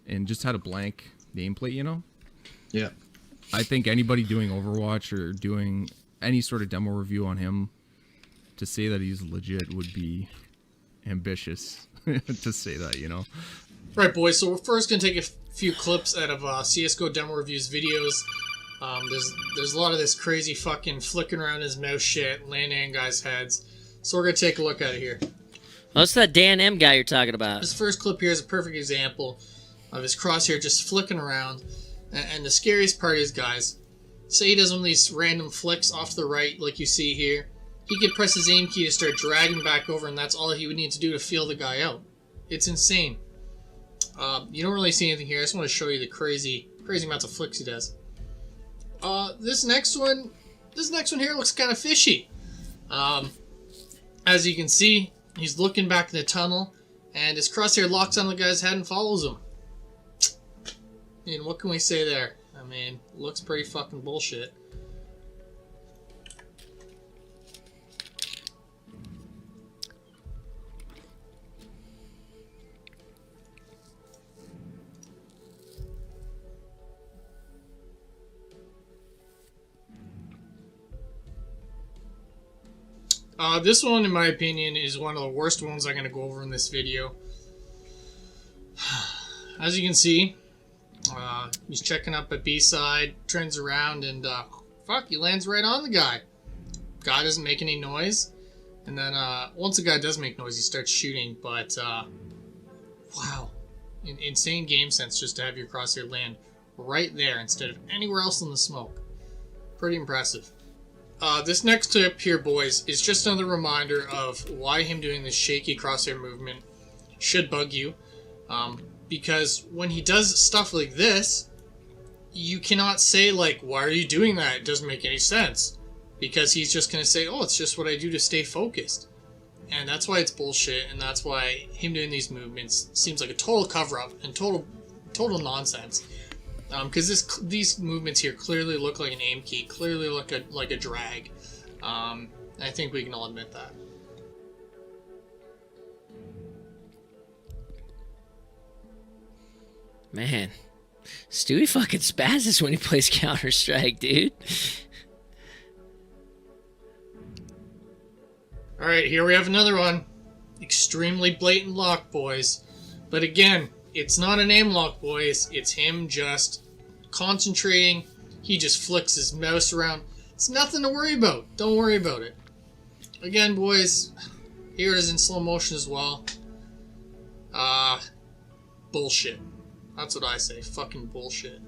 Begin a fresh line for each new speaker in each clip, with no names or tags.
and just had a blank nameplate, you know?
Yeah.
I think anybody doing Overwatch or doing any sort of demo review on him, to say that he's legit would be ambitious to say that, you know?
Right, boys, so we're first going to take a few clips out of CSGO demo reviews videos. There's a lot of this crazy fucking flicking around his mouse shit, landing on guys' heads. So we're going to take a look at it here.
What's that Dan M guy you're talking about?
This first clip here is a perfect example of his crosshair just flicking around. And the scariest part is, guys, say he does one of these random flicks off to the right like you see here. He could press his aim key to start dragging back over, and that's all he would need to do to feel the guy out. It's insane. You don't really see anything here. I just want to show you the crazy amounts of flicks he does. This next one here looks kind of fishy. As you can see, he's looking back in the tunnel, and his crosshair locks on the guy's head and follows him. And what can we say there? I mean, looks pretty fucking bullshit. This one, in my opinion, is one of the worst ones I'm going to go over in this video. As you can see, he's checking up at B side, turns around, and fuck, he lands right on the guy. Guy doesn't make any noise, and then once the guy does make noise, he starts shooting. But wow, insane game sense just to have your crosshair land right there instead of anywhere else in the smoke. Pretty impressive. This next clip here, boys, is just another reminder of why him doing this shaky crosshair movement should bug you. Because when he does stuff like this, you cannot say, like, why are you doing that? It doesn't make any sense. Because he's just going to say, oh, it's just what I do to stay focused. And that's why it's bullshit, and that's why him doing these movements seems like a total cover-up and total nonsense. Because these movements here clearly look like an aim key, clearly look like a drag. I think we can all admit that.
Man, Stewie fucking spazzes when he plays Counter-Strike, dude.
Alright, here we have another one. Extremely blatant lock, boys. But again, it's not an aim lock, boys. It's him just concentrating. He just flicks his mouse around. It's nothing to worry about. Don't worry about it. Again, boys, here it is in slow motion as well. Bullshit. That's what I say. Fucking bullshit.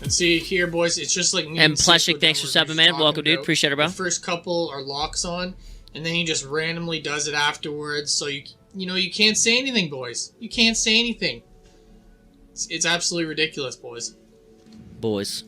And see here, boys, it's just like me
and Pleshik, thanks for subbing, man. Welcome, dude. Appreciate it, bro.
The first couple are locks on, and then he just randomly does it afterwards. So you can't say anything, boys. You can't say anything. It's absolutely ridiculous, boys.
Boys.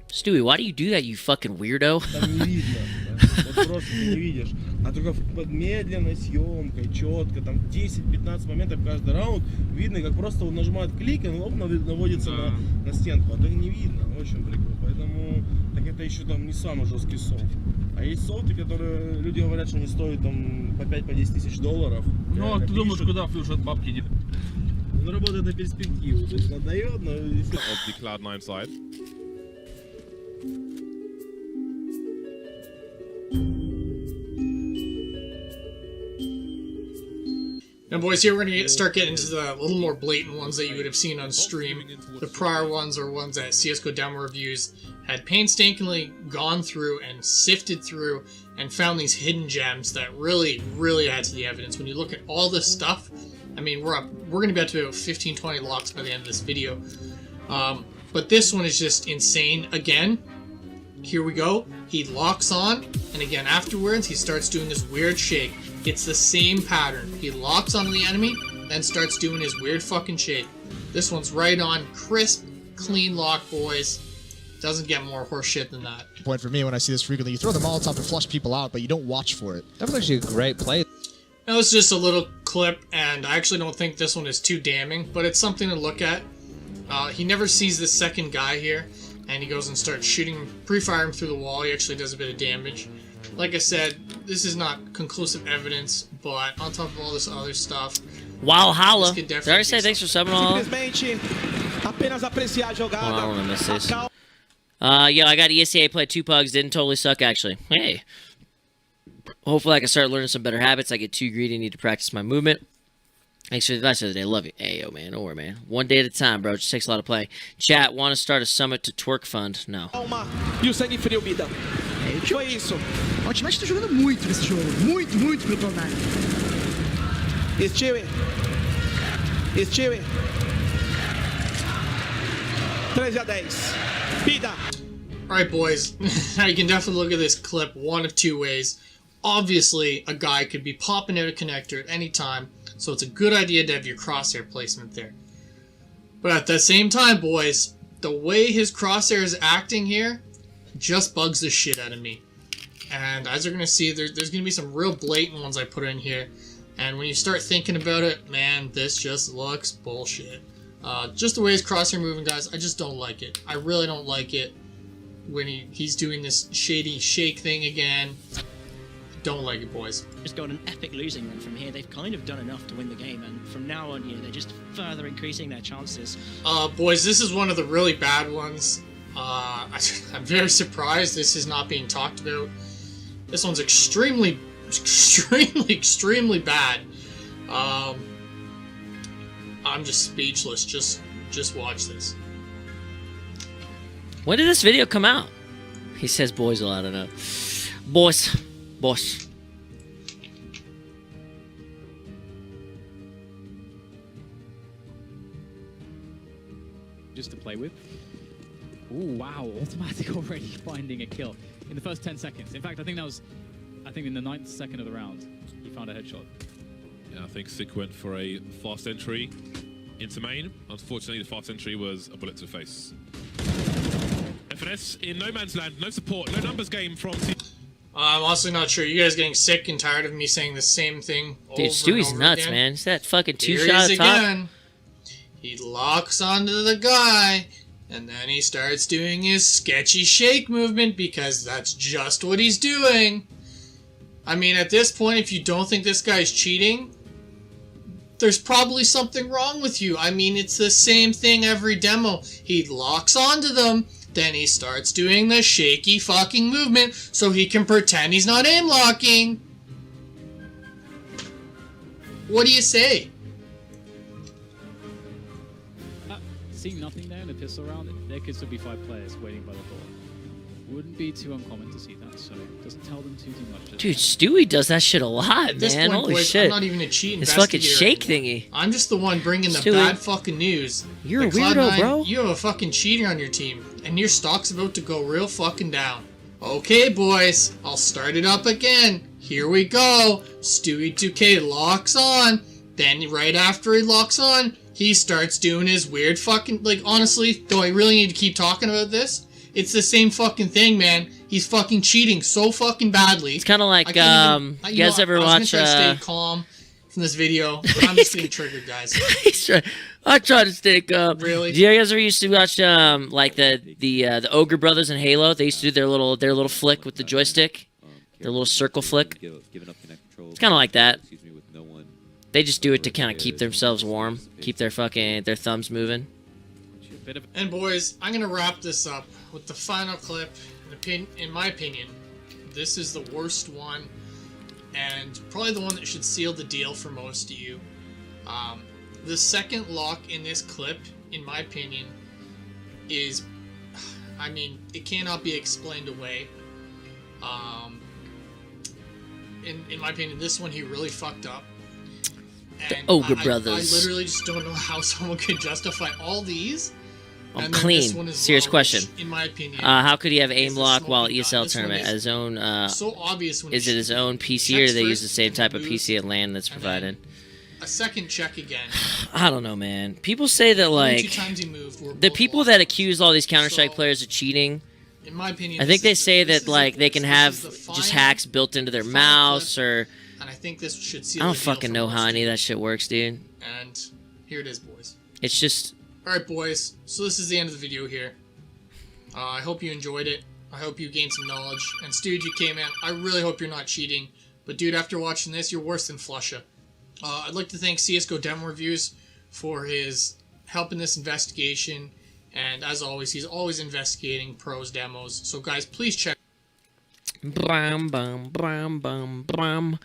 Stewie, why do you do that, you fucking weirdo?
Там не видно, да? Вот просто ты не видишь. А только под медленной съемкой, четко, там 10-15 моментов каждый раунд, видно, как просто он нажимает клик, и он наводится на стенку. А так не видно, очень прикольно. Поэтому так это еще там не самый жесткий софт. А есть софты, которые люди говорят, что они стоят там по 5-10 тысяч долларов.
Ну, а ты думаешь, куда флюшат бабки?
Он работает на перспективу, то есть отдает, но и все.
Auf die Cloud9 Side.
Now, boys, here we're going to start getting into the little more blatant ones that you would have seen on stream. The prior ones are ones that CSGO demo reviews had painstakingly gone through and sifted through and found these hidden gems that really, really add to the evidence. When you look at all this stuff, I mean, we're going to be up to about 15-20 locks by the end of this video. But this one is just insane. Again, here we go. He locks on, and again afterwards, he starts doing this weird shake. It's the same pattern. He locks onto the enemy, then starts doing his weird fucking shake. This one's right on. Crisp, clean lock, boys. Doesn't get more horse shit than that.
Point for me when I see this frequently. You throw the Molotov to flush people out, but you don't watch for it.
That was actually a great play.
That was just a little clip, and I actually don't think this one is too damning, but it's something to look at. He never sees the second guy here, and he goes and starts shooting, pre-firing through the wall. He actually does a bit of damage. Like I said, this is not conclusive evidence, but on top of all this other stuff...
Walhalla.
Did
I already say thanks for subbing all?
Apenas apreciar a jogada.
Hold on, I want to miss this. Yeah, I got ESA, played 2 pugs, didn't totally suck, actually. Hey. Hopefully I can start learning some better habits. I get too greedy, need to practice my movement. Thanks for the advice of the day. Love you. Hey, yo, man. Don't worry, man. One day at a time, bro. It just takes a lot of playing. Chat, want to start a Summit to Twerk Fund? No.
E o sangue frio, Bida. Foi isso.
O Ultimate tá jogando muito nesse jogo. Muito, muito pro torneio.
Stewie. 13-10. Bida.
Alright, boys. Now you can definitely look at this clip one of two ways. Obviously, a guy could be popping out a connector at any time, so it's a good idea to have your crosshair placement there. But at the same time, boys, the way his crosshair is acting here just bugs the shit out of me. And as you're going to see, there's going to be some real blatant ones I put in here. And when you start thinking about it, man, this just looks bullshit. Just the way his crosshair moving, guys, I just don't like it. I really don't like it when he's doing this shady shake thing again. Don't like it, boys.
Just got an epic losing run from here. They've kind of done enough to win the game, and from now on, they're just further increasing their chances.
Boys, this is one of the really bad ones. I'm very surprised this is not being talked about. This one's extremely bad. I'm just speechless. Just watch this.
When did this video come out? He says boys a lot, I don't know. Boys.
Just to play with. Ooh, wow, automatic already finding a kill in the first 10 seconds. In fact, I think in the 9th second of the round, he found a headshot.
Yeah, I think Sick went for a fast entry into main. Unfortunately, the fast entry was a bullet to the face. FNS in no man's land, no support, no numbers game from...
I'm honestly not sure. You guys getting sick and tired of me saying the same thing over
Dude, Stewie's
and over
nuts,
again?
man. It's that fucking
Here
two-shot
he is
top.
again. He locks onto the guy, and then he starts doing his sketchy shake movement because that's just what he's doing. I mean, at this point, if you don't think this guy's cheating, there's probably something wrong with you. I mean, it's the same thing every demo. He locks onto them, then he starts doing the shaky fucking movement so he can pretend he's not aim locking. What do you say?
Seeing nothing there in the pistol round, there could still be 5 players waiting by the door. Wouldn't be too uncommon to see that, so it doesn't tell them too much.
Dude, Stewie does that shit a lot,
At this
man.
point,
Holy
boys,
shit.
I'm not even a cheat
His fucking
investigator
shake
anymore.
thingy.
I'm just the one bringing the
Stewie,
bad fucking news.
You're a
Like,
weirdo,
Cloud9,
bro.
You have a fucking cheater on your team, and your stock's about to go real fucking down. Okay, boys, I'll start it up again. Here we go. STEWIE2K locks on. Then right after he locks on, he starts doing his weird fucking... Like, honestly, do I really need to keep talking about this? It's the same fucking thing, man. He's fucking cheating so fucking badly.
It's kind of like, you guys ever watch...
I was gonna try to stay calm from this video, but I'm just getting triggered, guys.
I try to stay calm.
Really?
Do you guys ever used to watch like the Ogre Brothers in Halo? They used to do their little flick with the joystick, their little circle flick. It's kind of like that. They just do it to kind of keep themselves warm, keep their thumbs moving.
And boys, I'm gonna wrap this up with the final clip. In my opinion, this is the worst one, and probably the one that should seal the deal for most of you. The second lock in this clip, in my opinion, is, I mean, it cannot be explained away. In my opinion, this one he really fucked up.
The Ogre Brothers.
I literally just don't know how someone could justify all these.
I'm clean. Serious question.
In my opinion,
how could he have aim lock while ESL tournament at his own?
So obvious when
is it his own PC, or do they use the same type of PC at LAN that's provided?
a second check again.
I don't know, man. People say that,
Only 2
like,
times he moved were
the
both
people
lost.
that accuse all these Counter-Strike
So,
players of cheating,
in my opinion,
I think they
this is-
say
this
that,
is
like,
it,
they can
boys.
have
This is the
just
final-
hacks built into their
final
mouse,
clip,
or...
and I think this should seal
I don't
the deal
fucking
for
know how
most
any of
people.
that shit works, dude.
And here it is, boys.
It's just...
Alright, boys. So this is the end of the video here. I hope you enjoyed it. I hope you gained some knowledge. And STEWIE2K, man, I really hope you're not cheating. But dude, after watching this, you're worse than Flusha. I'd like to thank CSGO Demo Reviews for his help in this investigation. And as always, he's always investigating pros demos. So guys, please check.
Bram, bam, bram, bam, bram.